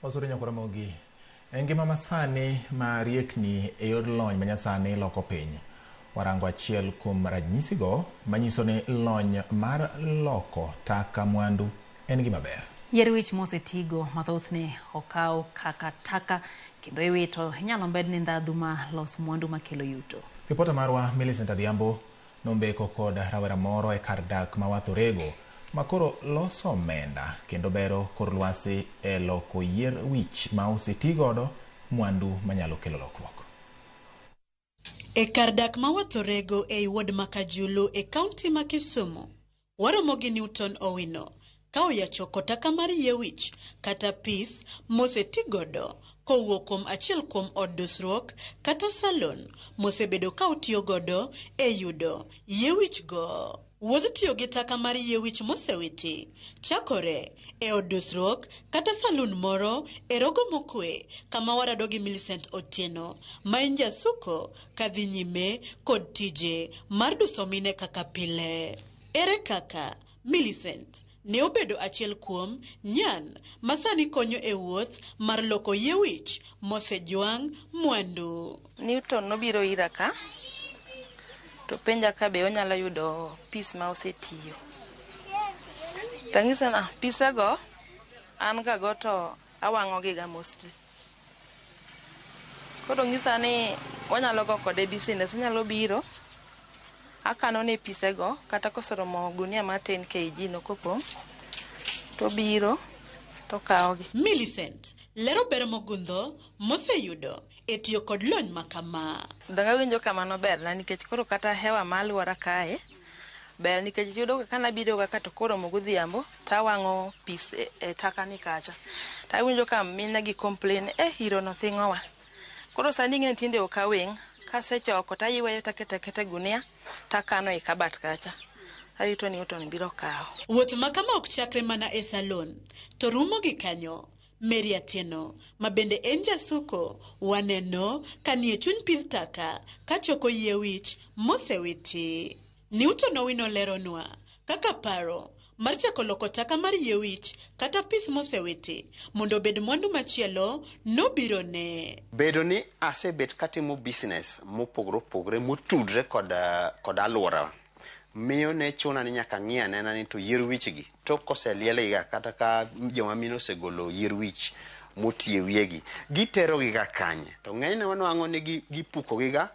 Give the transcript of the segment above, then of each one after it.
Osuri nyakora mogi. Ngima masani ma riekni e yor lony manyasani loko piny. Warango achiel kuom ranyisigo manyiso ni lony mar loko taka mwandu en gima ber. Yier wich mosetigo mathothne okaw kaka taka kendo iwito inyalo med ni ndhadhu ma los mwandu makelo yuto. Ripota marwa Millicent Adhiambo nombeko kod rawera moro e kar dak ma Wathorego makoro loso omenda kendo bero kor lwasi e loko yier wich ma osetigodo mwandu manyalo kelo lokruok. E kar dak ma Wathorego e ward ma Kajulu e kaunti ma Kisumu, waromo gi Newton Owino ka oyachoko taka mar yie wich kata pis mosetigodo kowuok kuom achiel kuom od dusruok kata salon mosebedo ka otiyo godo e yudo yie wich go. Wuodh tiyo gi taka mar yie wich mosewiti chakore e od dusruok kata salon moro e Rogo Mokwe kama warado gi Millicent Otieno ma en jasuko kadhi nyime kod tije mar duso mine kaka pile. Ere kaka Millicent ne obedo achiel kuom nyan masani konyo e wuoth mar loko yie wich mosejwang' mwandu. Newton nobiro ira ka to penja ka be onyalo yudo pis ma osetiyo. Tangisa na pisego an ga goto awang'o gi ga mostly. Koro ngisa ni onyalo go kode business, onyalo biro akano ne pisego kata kosoromo gunia ma 10 kg no kopong to biro to kaogi. Millicent lero ber mogundho moseyudo e tiyo kod lony makama. Danga winjo kamano ber na nikech koro kata hewa maluora kae ber nikech yudo ka nabiro ga to koro mogodhiambo tawang'o pis e taka ni kacha. Tawinjo ka mina gi complain hiro no thingowa. Koro sani ngene tinde okaweng kasechoko tayweyo takete gunia takano e kabat kacha. Ayito ni Newton biro kawo. Wuoth makama ok chakre mana e salon to rumo gi kanyo. Mary Atieno ma bende en jasuko waneno kanie chuny pith taka kachoko yie wich mosewiti. Newton Owino leronwa kaka paro mar chako loko taka mar yie wich kata pis mosewiti mondo bed mwandu machielo nobiro ne. Bedo ni asebet katimo business mopogre motudre kod alwora miyo ne chuna ni nyaka ng'iya nena ni to yier wich gi tok koseliele ga kata ka joma mino osegolo yier wich motie wiegi gitero gi ga kanye to ng'enyne wanwang'o ni gipuko gi ga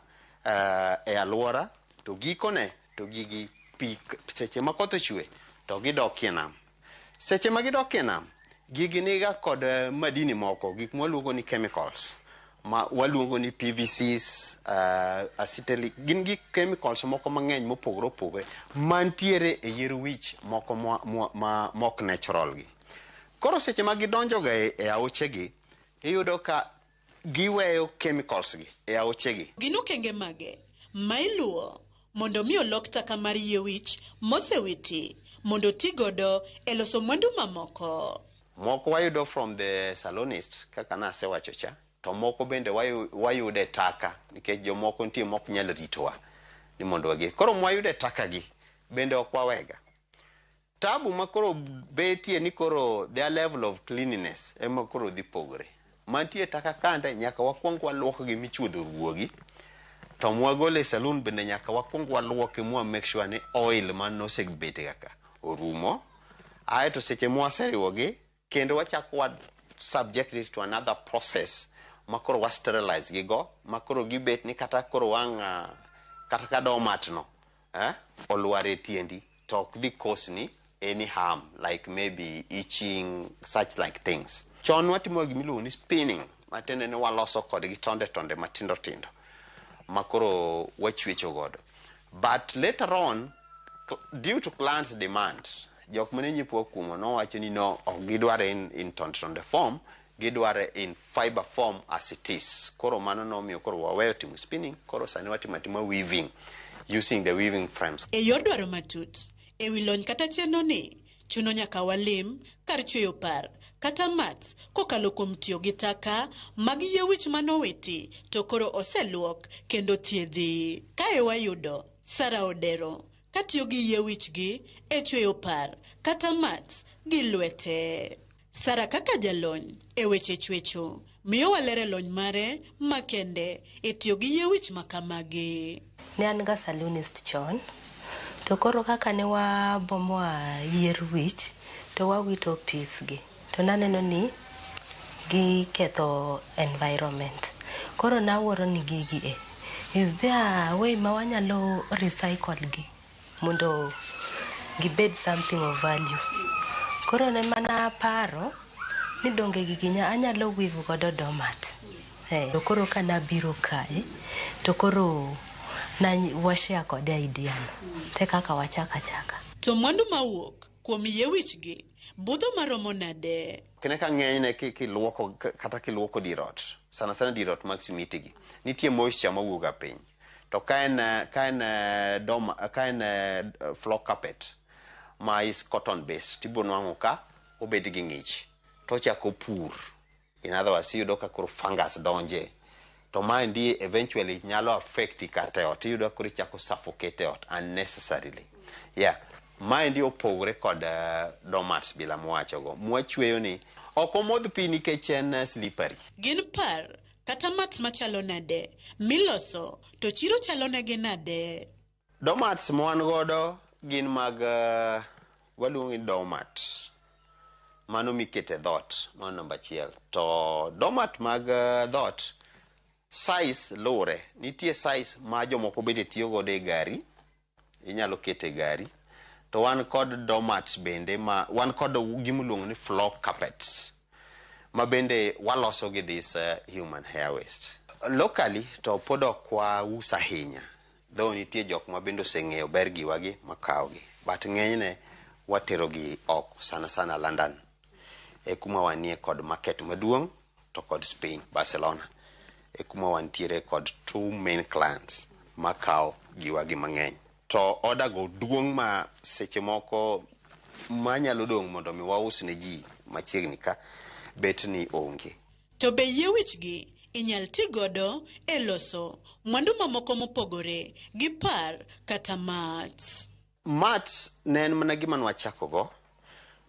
e alwora to gikone to gigi pi seche ma koth ochwe to gidokie nam. Seche ma gidokie nam gigi niga kod madini moko gik mwaluongo ni chemicals ma waluongo ni PVCs, acetylic, gin gi chemicals moko mang'eny mopogre mantiere e yier wich moko mok natural gi. Koro seche ma gidonjo ga e aoche gi iyudo ka giweyo chemicals gi e aoche gi. Gino kenge mage ma iluwo mondo mi olok taka mar yie wich mosewiti mondo tigodo e loso mwandu mamoko. Moko wayudo from the salonist kaka nasewacho cha. To moko bende wayude taka nikech jomoko nitie mok nyal ritowa ni mondo wagi. Koro mwayude taka gi bende ok wawega. Tabu makoro betie ni koro their level of cleanliness ema koro dhi pogre. Mantie taka kande nyaka wakwong waluoko gi michuodho ruogi. To mwagole salon bende nyaka wakwong waluoke mwa make sure ni oil man nosebete kaka orumo. Aeto seche mwaseriwogi kendo wachako subject it to another process. Makoro wa sterilize gigo makoro gibet ni kata koro wang kata kado matno olware tiendi talk the cause ni any harm like maybe itching such like things. Chon watimo gimiluongo ni spinning matende ni waloso kod gi tonde matindo makoro wachwecho godo. But later on due to clients demand jok mane nyipo kumo no wacho ni no ok gidware in tonde form gidware in fiber form as it is. Koro mano no miyo koro waweyo timo spinning koro sani watimo weaving using the weaving frames. E yor dwaro matut e wi lony kata chenro ni chuno nyaka walim kar chweyo par kata mat kokalo kuom tiyo gi taka mag yie wich manowiti to koro oseluok kendo thiedhi. Kae wayudo Sara Odero katiyo gi yie wich gi e chweyo par kata mat gi lwete. Sara kaka jalony e weche chwecho miyo walere lony mare makende e tiyo gi yie wich makamagi. Ne an ga salonist chon, to koro kaka ne wabomoa yier wich to wawito pisgi, to naneno ni giketho environment. Koro nawuoro ni gigi is there a way ma wanyalo recycle gi mondo gibed something of value. Koro ne mana paro ni donge gigi anyalo weave godo domat. To koro kana biro kae to koro na washare kode idea no te kaka wachaka. To mwandu mawuok kuom yie wichgi budho maromo nade? Kene ka ng'enyne kiluoko kata kiluoko dirot, sana dirot mag simiti gi, nitie moisture mawuok ga piny. To ka en floor carpet ma is cotton based, tibiro nwang'o ka obed gi ng'ich, to chako pur. In other words, iyudo ka koro fungus donje. To maendi eventually nyalo affect kata ot, iyudo ka koro chako suffocate ot unnecessarily. Yeah. Maendi opogre kod domats bila mwachogo. Mwachweyo ni oko modh pi nikech en slippery. Gin par kata mats machalo nade miloso to chiro chalo negi nade? Domats mwan godo gin mag waluongi domat. Mano mikete dhot, mano namba achiel. To domat mag dhot size lure. Nitie size ma jomoko bende tiyo godo e gari. Inyalo kete gari. To wan kod domats bende wan kod gimuluongo ni floor carpets ma bende waloso gi this human hair waste. Locally to pod ok wauso ahinya, though nitie jok ma bende oseng'eyo ber giwagi makawgi, but ng'enyne watero gi oko, sana London e kuma wanie kod market maduong' to kod Spain, Barcelona e kuma wantiere kod 2 main clients makawo giwagi mang'eny. To order go duong' ma seche moko manyalo dong' mondo mi waus ne ji machiegni ka bet ni onge. To be yie wichgi inyal ti godo e loso mwandu mamoko mopogore gi par kata mats? Mats ne en mana gima nwachako go,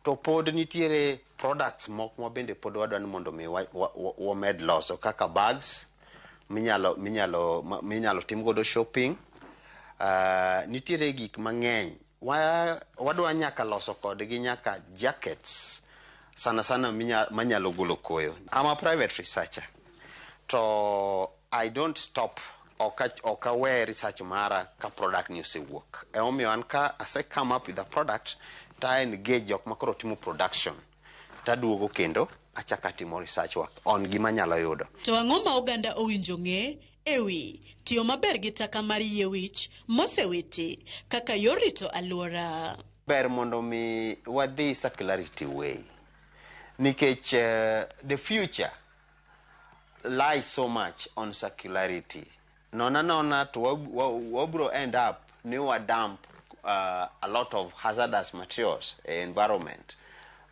to pod nitiere products moko ma bende pod wadwa ni mondo mi wamed loso kaka bags minyalo tim godo shopping. Nitiere gik mang'eny wadwa nyaka loso kodgi nyaka jackets sana manyalo golo koyo. I'm a private researcher, to I don't stop oka we research mara ka product ni osewuok. Omiyo an ka ase come up with a product ta engage jok makoro timo production, taduogo kendo achaka timo research work on gima nyalo yudo. To ang'o ma oganda owinjo ng'e ewi tiyo maber gi taka mar yie wich mosewiti kaka yor rito alwora? Ber mondo mi wadhi circularity way, nikech the future lies so much on circularity. Nona to wabro end up ni dump a lot of hazardous materials in environment.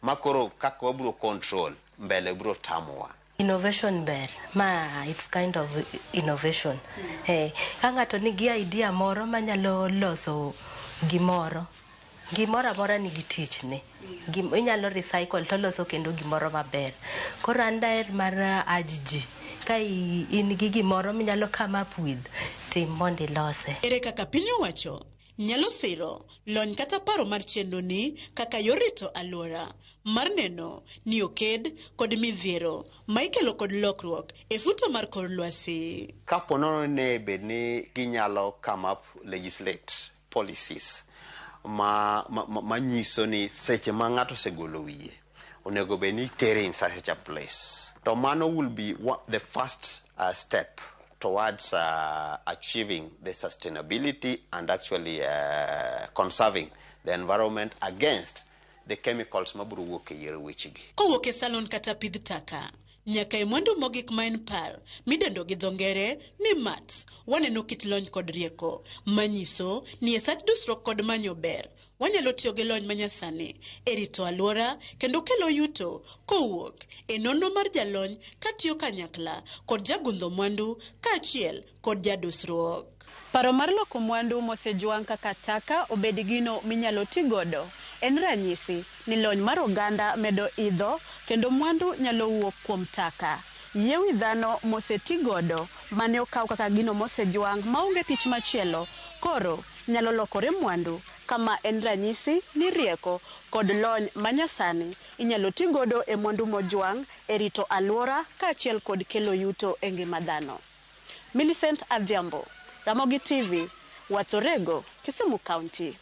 Makoro kaka wabro control mbele bro tamwa. Innovation ber ma it's kind of innovation. Ang'ato nigi idea moro manyalo loso gimoro amora nigi tich ne. Inyalo recycle to loso kendo gimoro maber. Koro an daher mar ajji ka in gi gimoro minyalo come up with tim mondo ilose. Ere kaka piny owacho nyalo siro lony kata paro mar chenro ni kaka yor rito alwora mar neno ni oked kod midhiero ma ikelo kod lokruok e futo mar kor lwasi? Kapono ne bed ni ginyalo come up legislate policies ma nyiso ni seche ma ng'ato segolo wiye onego bed ni tere in such a place. To mano will be the first step towards achieving the sustainability and actually conserving the environment against the chemicals mabiro wuok e yier wichgi. Kowuok e salon kata pidh taka nyaka e mwandu mogik ma en par midendo gi dho ngere ni mats, waneno kit lony kod rieko manyiso ni e sach dusruok kod manyo ber wanyalo tiyo gi lony manyasani e rito alwora kendo kelo yuto kowuok e nonro mar jalony katiyo kanyakla kod jagundho mwandu kaachiel kod jadusruok. Paro mar loko mwandu mosejwang' kaka taka obed gino minyalo ti godo en ranyisi ni lony mar oganda medo idho kendo mwandu nyalo wuok kuom taka. Yie wi dhano moseti godo mane okaw kaka gino mosejwang' maonge tich machielo koro nyalo lokore mwandu, kama en ranyisi ni rieko kod lony manyasani inyalo ti godo e mwandu mojwang' e rito alwora kaachiel kod kelo yuto e ngima dhano. Millicent Adhiambo, Ramogi TV, Wath Orego, Kisumu County.